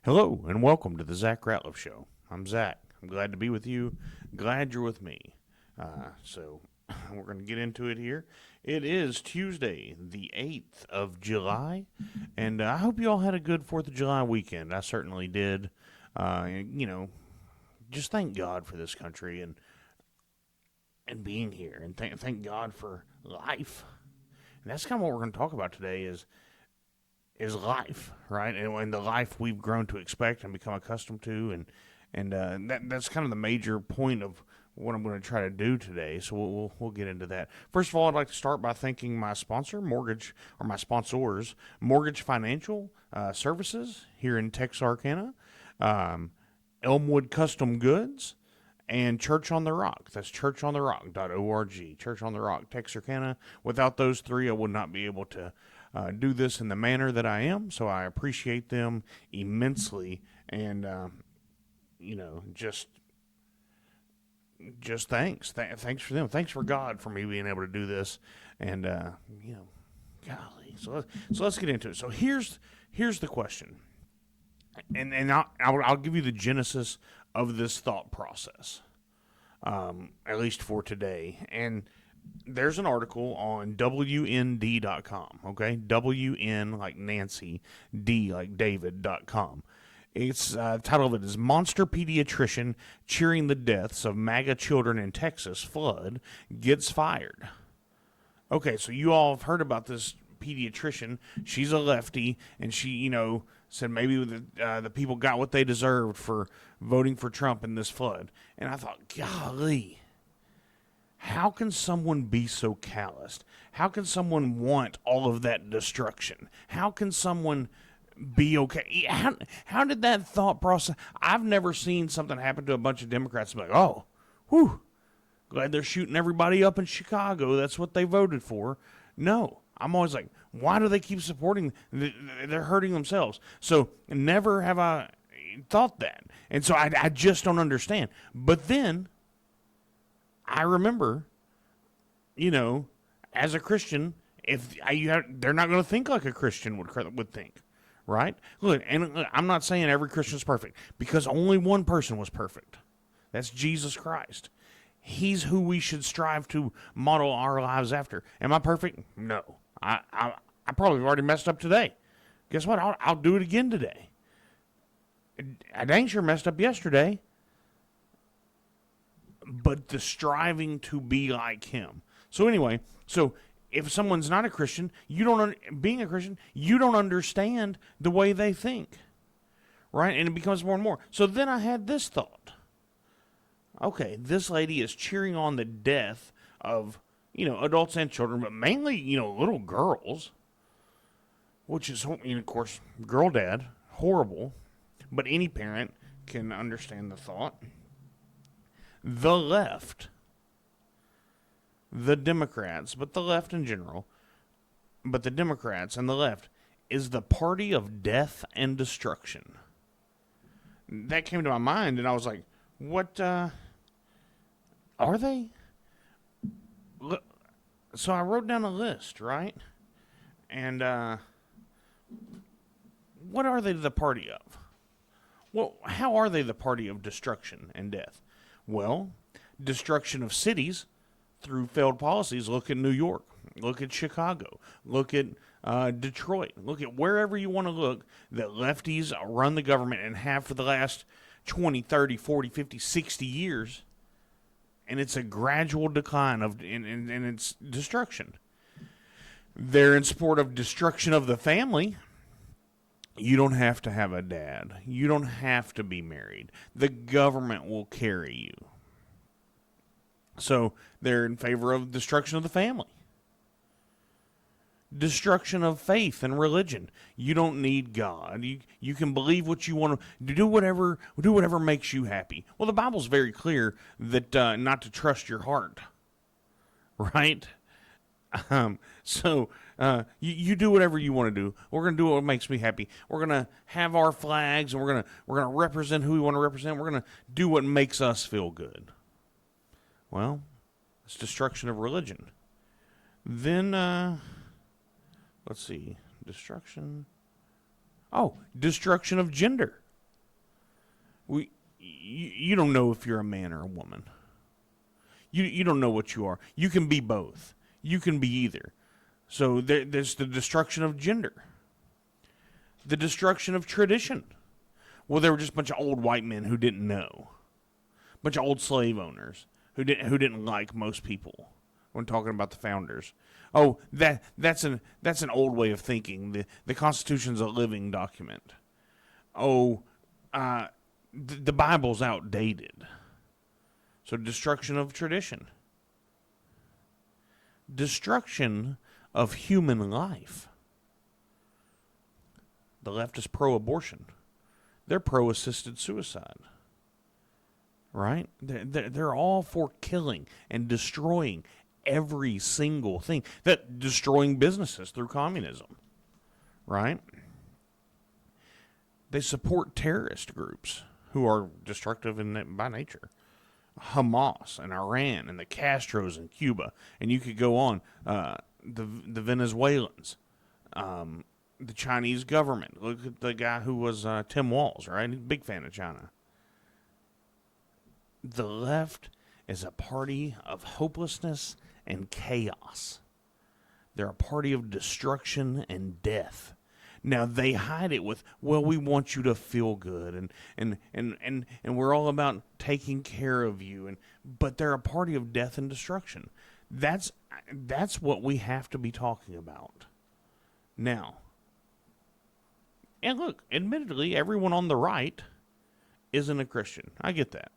Hello and welcome to the Zach Ratliff Show. I'm Zach. I'm glad to be with you. Glad you're with me. So we're going to get into it here. It is Tuesday, the 8th of July, and I hope you all had a good 4th of July weekend. I certainly did. You know, just thank God for this country and being here, and thank God for life. And that's kind of what we're going to talk about today is life, right? And the life we've grown to expect and become accustomed to, and that's kind of the major point of what I'm going to try to do today. So we'll get into that. First of all, I'd like to start by thanking my sponsor, my sponsors, Mortgage Financial Services here in Texarkana, Elmwood Custom Goods, and Church on the Rock. That's churchontherock.org. Church on the Rock, Texarkana. Without those three, I would not be able to do this in the manner that I am, so I appreciate them immensely, and just thanks, thanks for them, thanks for God for me being able to do this, and golly, so let's get into it. So here's the question, and I'll give you the genesis of this thought process, at least for today, and there's an article on WND.com, okay? WN like Nancy, D like David.com. It's the title of it is Monster Pediatrician Cheering the Deaths of MAGA Children in Texas Flood Gets Fired. Okay, so you all have heard about this pediatrician. She's a lefty, and she, said maybe the people got what they deserved for voting for Trump in this flood. And I thought, golly, how can someone be so calloused? How can someone want all of that destruction? How can someone be okay? How did that thought process? I've never seen something happen to a bunch of Democrats and be like, oh, whew, glad they're shooting everybody up in Chicago. That's what they voted for. No, I'm always like, why do they keep supporting? They're hurting themselves. So never have I thought that. And so I just don't understand. But then I remember, as a Christian, they're not going to think like a Christian would think, right? Look, I'm not saying every Christian is perfect, because only one person was perfect. That's Jesus Christ. He's who we should strive to model our lives after. Am I perfect? No. I probably have already messed up today. Guess what? I'll do it again today. I dang sure messed up yesterday. But the striving to be like him. So anyway, if someone's not a Christian, being a Christian, you don't understand the way they think, right? And it becomes more and more. So then I had this thought. Okay, this lady is cheering on the death of, adults and children, but mainly, little girls, which is, of course, girl dad, horrible, but any parent can understand the thought. The left, the Democrats, but the left in general, but the Democrats and the left is the party of death and destruction. That came to my mind, and I was like, what, are they? So I wrote down a list, right? And, what are they the party of? Well, how are they the party of destruction and death? Well, destruction of cities through failed policies. Look at New York. Look at Chicago. Look at Detroit. Look at wherever you want to look that lefties run the government and have for the last 20, 30, 40, 50, 60 years. And it's a gradual decline in its destruction. They're in support of destruction of the family. You don't have to have a dad. You don't have to be married. The government will carry you. So they're in favor of destruction of the family. Destruction of faith and religion. You don't need God. You can believe what you want to do. Whatever makes you happy. Well, the Bible's very clear that not to trust your heart, right? You do whatever you want to do. We're going to do what makes me happy. We're going to have our flags, and we're going to represent who we want to represent. We're going to do what makes us feel good. Well, it's destruction of religion. Then, let's see, destruction of gender. You don't know if you're a man or a woman. You don't know what you are. You can be both. You can be either. So there's the destruction of gender, the destruction of tradition. Well, there were just a bunch of old white men who didn't know, a bunch of old slave owners who didn't like most people when talking about the founders. Oh, that's an old way of thinking. The Constitution's a living document. Oh, the Bible's outdated. So destruction of tradition. Destruction of human life. The left is pro-abortion. They're pro-assisted suicide. Right? They're all for killing and destroying every single thing. That destroying businesses through communism. Right? They support terrorist groups who are destructive by nature. Hamas and Iran and the Castros in Cuba, and you could go on. The Venezuelans, the Chinese government. Look at the guy who was Tim Walz, right? He's a big fan of China. The left is a party of hopelessness and chaos. They're a party of destruction and death. Now they hide it with, well, we want you to feel good, and we're all about taking care of you, but they're a party of death and destruction. That's what we have to be talking about now. And look, admittedly, everyone on the right isn't a Christian. I get that.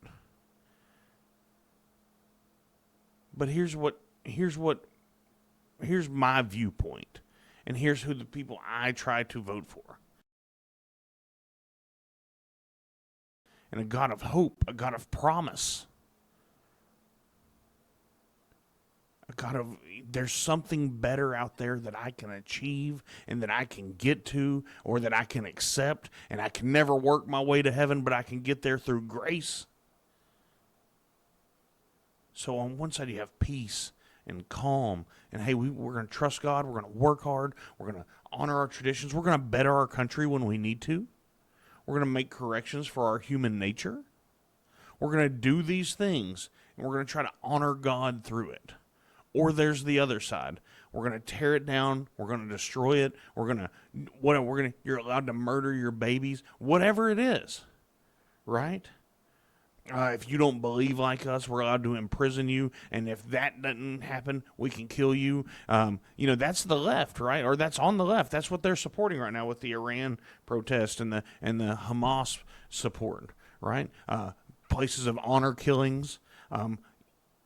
But here's my viewpoint. And here's who the people I try to vote for. And a God of hope, a God of promise. A God of, there's something better out there that I can achieve and that I can get to or that I can accept. And I can never work my way to heaven, but I can get there through grace. So on one side you have peace and calm, and hey, we're going to trust God, we're going to work hard, we're going to honor our traditions, we're going to better our country when we need to, we're going to make corrections for our human nature, we're going to do these things, and we're going to try to honor God through it. Or there's the other side. We're going to tear it down, we're going to destroy it, you're allowed to murder your babies, whatever it is, right? If you don't believe like us, we're allowed to imprison you, and if that doesn't happen, we can kill you. That's the left, right? Or that's on the left. That's what they're supporting right now with the Iran protest and the Hamas support, right? Places of honor killings. And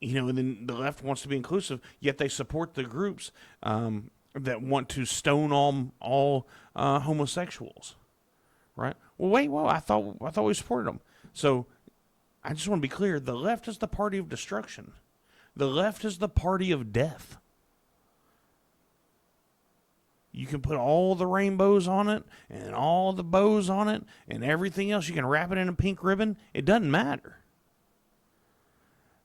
then the left wants to be inclusive, yet they support the groups that want to stone all homosexuals, right? Well, I thought we supported them. So I just want to be clear, the left is the party of destruction. The left is the party of death. You can put all the rainbows on it and all the bows on it and everything else. You can wrap it in a pink ribbon. It doesn't matter.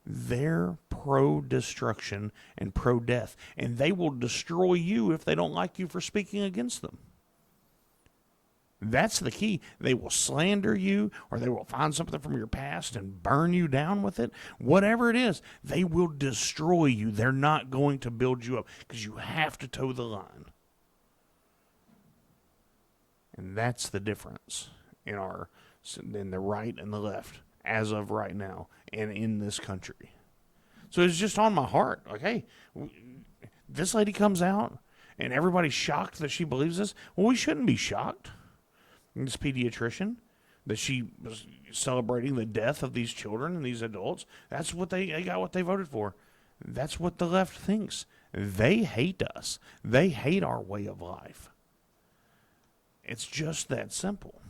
They're pro-destruction and pro-death, and they will destroy you if they don't like you for speaking against them. That's the key. They will slander you, or they will find something from your past and burn you down with it. Whatever it is, they will destroy you. They're not going to build you up because you have to toe the line. And that's the difference in the right and the left as of right now and in this country. So it's just on my heart. Like, hey, this lady comes out and everybody's shocked that she believes this. Well, we shouldn't be shocked. This pediatrician, that she was celebrating the death of these children and these adults. That's what they got what they voted for. That's what the left thinks. They hate us. They hate our way of life. It's just that simple.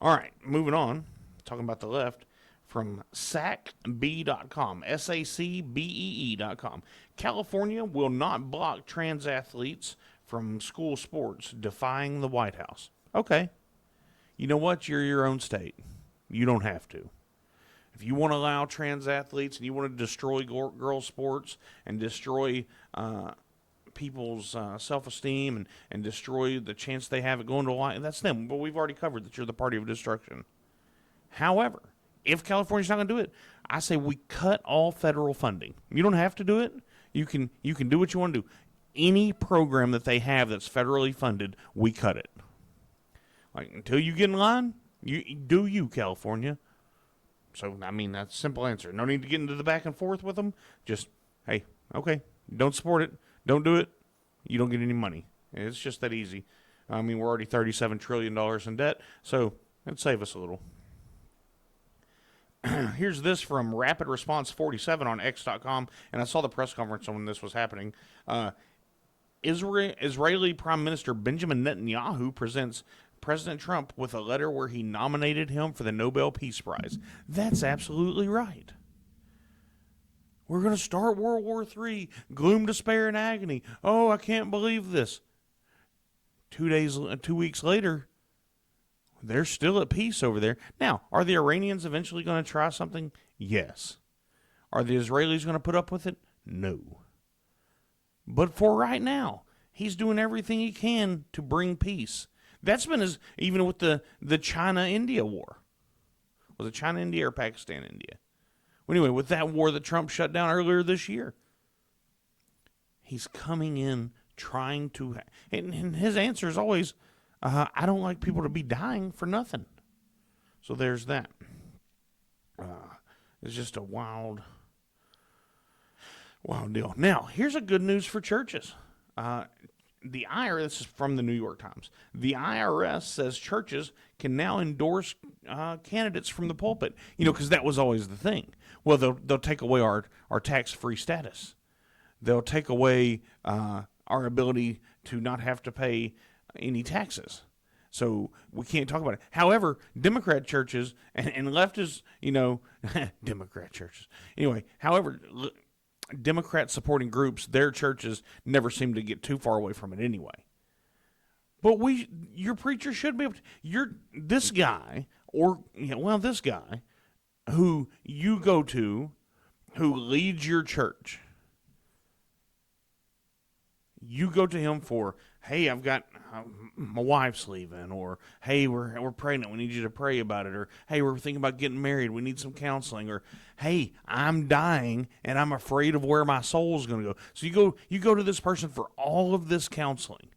All right, moving on. Talking about the left from SACBee.com, SACBEE.com. California will not block trans athletes from school sports, defying the White House. Okay. You know what? You're your own state. You don't have to. If you want to allow trans athletes and you want to destroy girls' sports and destroy people's self-esteem and destroy the chance they have at going to life, that's them. But we've already covered that you're the party of destruction. However, if California's not going to do it, I say we cut all federal funding. You don't have to do it. You can do what you want to do. Any program that they have that's federally funded, we cut it. Like, until you get in line, you, California. So, I mean, that's a simple answer. No need to get into the back and forth with them. Just, hey, okay, don't support it. Don't do it. You don't get any money. It's just that easy. I mean, we're already $37 trillion in debt, so it'd save us a little. Here's this from Rapid Response 47 on X.com, and I saw the press conference when this was happening. Israeli Prime Minister Benjamin Netanyahu presents President Trump with a letter where he nominated him for the Nobel Peace Prize. That's absolutely right. We're going to start World War III. Gloom, despair, and agony. Oh, I can't believe this. 2 weeks later, they're still at peace over there. Now, are the Iranians eventually going to try something? Yes. Are the Israelis going to put up with it? No. But for right now, he's doing everything he can to bring peace. That's been even with the China-India war. Was it China-India or Pakistan-India? Well, anyway, with that war that Trump shut down earlier this year, he's coming in trying to, and his answer is always, I don't like people to be dying for nothing. So there's that. It's just a wild deal. Now, here's a good news for churches. The IRS, this is from the New York Times. The IRS says churches can now endorse candidates from the pulpit. Because that was always the thing. Well, they'll take away our tax-free status. They'll take away our ability to not have to pay any taxes. So we can't talk about it. However, Democrat churches and leftists, Democrat churches. Anyway, however, Democrat supporting groups, their churches never seem to get too far away from it anyway. But your preacher should be able to, this guy who you go to, who leads your church. You go to him for, hey, I've got my wife's leaving, or hey, we're pregnant, we need you to pray about it, or hey, we're thinking about getting married, we need some counseling, or hey, I'm dying and I'm afraid of where my soul's going to go. So you go to this person for all of this counseling.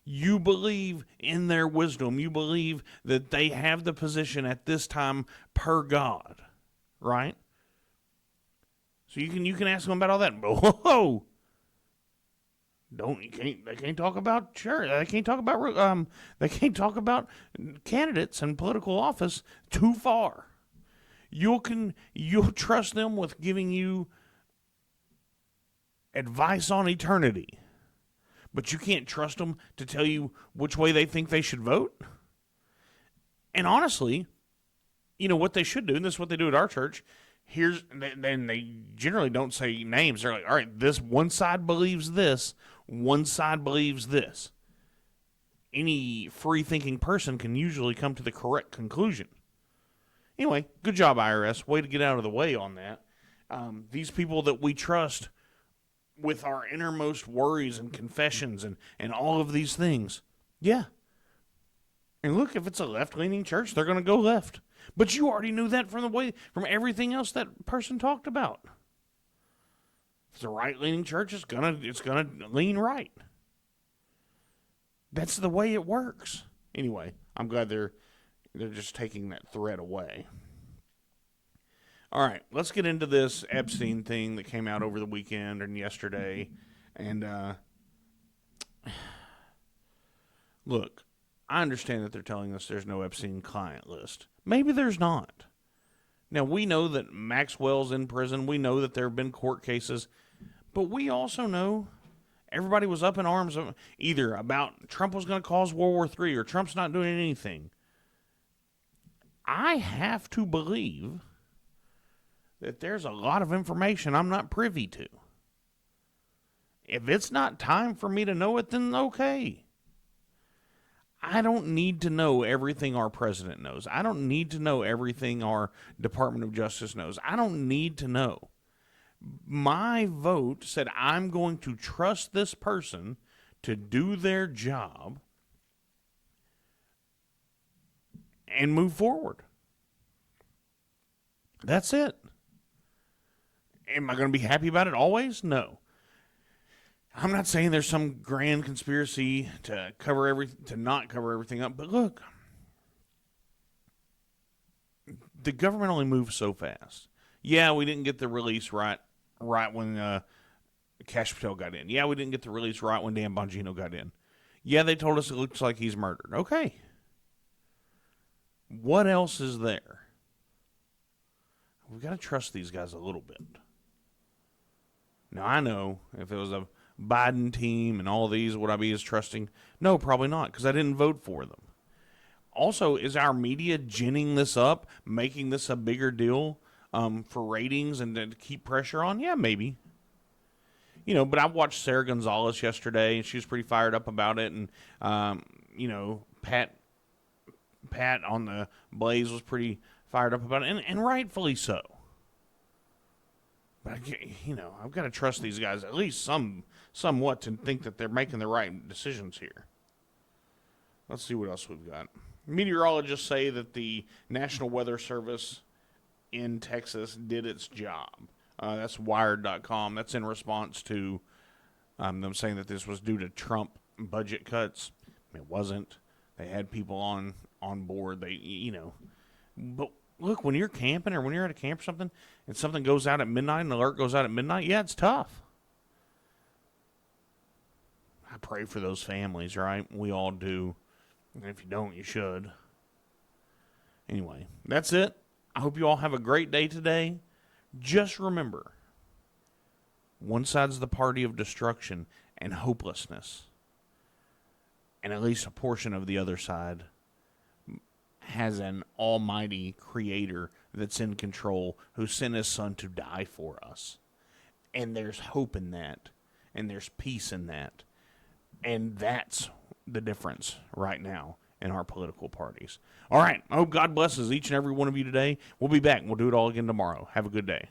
You believe in their wisdom. You believe that they have the position at this time per God, right? So you can ask them about all that. But whoa. They can't talk about church. They can't talk about candidates and political office too far. You'll trust them with giving you advice on eternity, but you can't trust them to tell you which way they think they should vote. And honestly, what they should do, and this is what they do at our church. Then they generally don't say names. They're like, all right, this one side believes this, one side believes this. Any free-thinking person can usually come to the correct conclusion. Anyway, good job, IRS. Way to get out of the way on that. These people that we trust with our innermost worries and confessions and all of these things. Yeah. And look, if it's a left-leaning church, they're going to go left. But you already knew that from everything else that person talked about. If it's a right-leaning church, it's gonna lean right. That's the way it works. Anyway, I'm glad they're just taking that threat away. All right, let's get into this Epstein thing that came out over the weekend and yesterday. And look, I understand that they're telling us there's no Epstein client list. Maybe there's not. Now, we know that Maxwell's in prison. We know that there have been court cases. But we also know everybody was up in arms either about Trump was going to cause World War III or Trump's not doing anything. I have to believe that there's a lot of information I'm not privy to. If it's not time for me to know it, then okay. I don't need to know everything our president knows. I don't need to know everything our Department of Justice knows. I don't need to know. My vote said I'm going to trust this person to do their job and move forward. That's it. Am I going to be happy about it always? No. I'm not saying there's some grand conspiracy to not cover everything up, but look, the government only moves so fast. Yeah, we didn't get the release right when Cash Patel got in. Yeah, we didn't get the release right when Dan Bongino got in. Yeah, they told us it looks like he's murdered. Okay. What else is there? We've got to trust these guys a little bit. Now, I know if it was a Biden team and all these, would I be as trusting? No, probably not, because I didn't vote for them. Also, is our media ginning this up, making this a bigger deal for ratings and to keep pressure on? Yeah, maybe. But I watched Sarah Gonzalez yesterday, and she was pretty fired up about it. And, Pat on the Blaze was pretty fired up about it, and rightfully so. But, I've got to trust these guys at least somewhat to think that they're making the right decisions here. Let's see what else we've got. Meteorologists say that the National Weather Service in Texas did its job. That's Wired.com. That's in response to them saying that this was due to Trump budget cuts. It wasn't. They had people on board. But look, when you're camping or when you're at a camp or something, and something goes out at midnight, an alert goes out at midnight, yeah, it's tough. I pray for those families, right? We all do. And if you don't, you should. Anyway, that's it. I hope you all have a great day today. Just remember, one side's the party of destruction and hopelessness. And at least a portion of the other side has an almighty creator that's in control who sent his son to die for us. And there's hope in that. And there's peace in that. And that's the difference right now in our political parties. All right. I hope God blesses each and every one of you today. We'll be back. We'll do it all again tomorrow. Have a good day.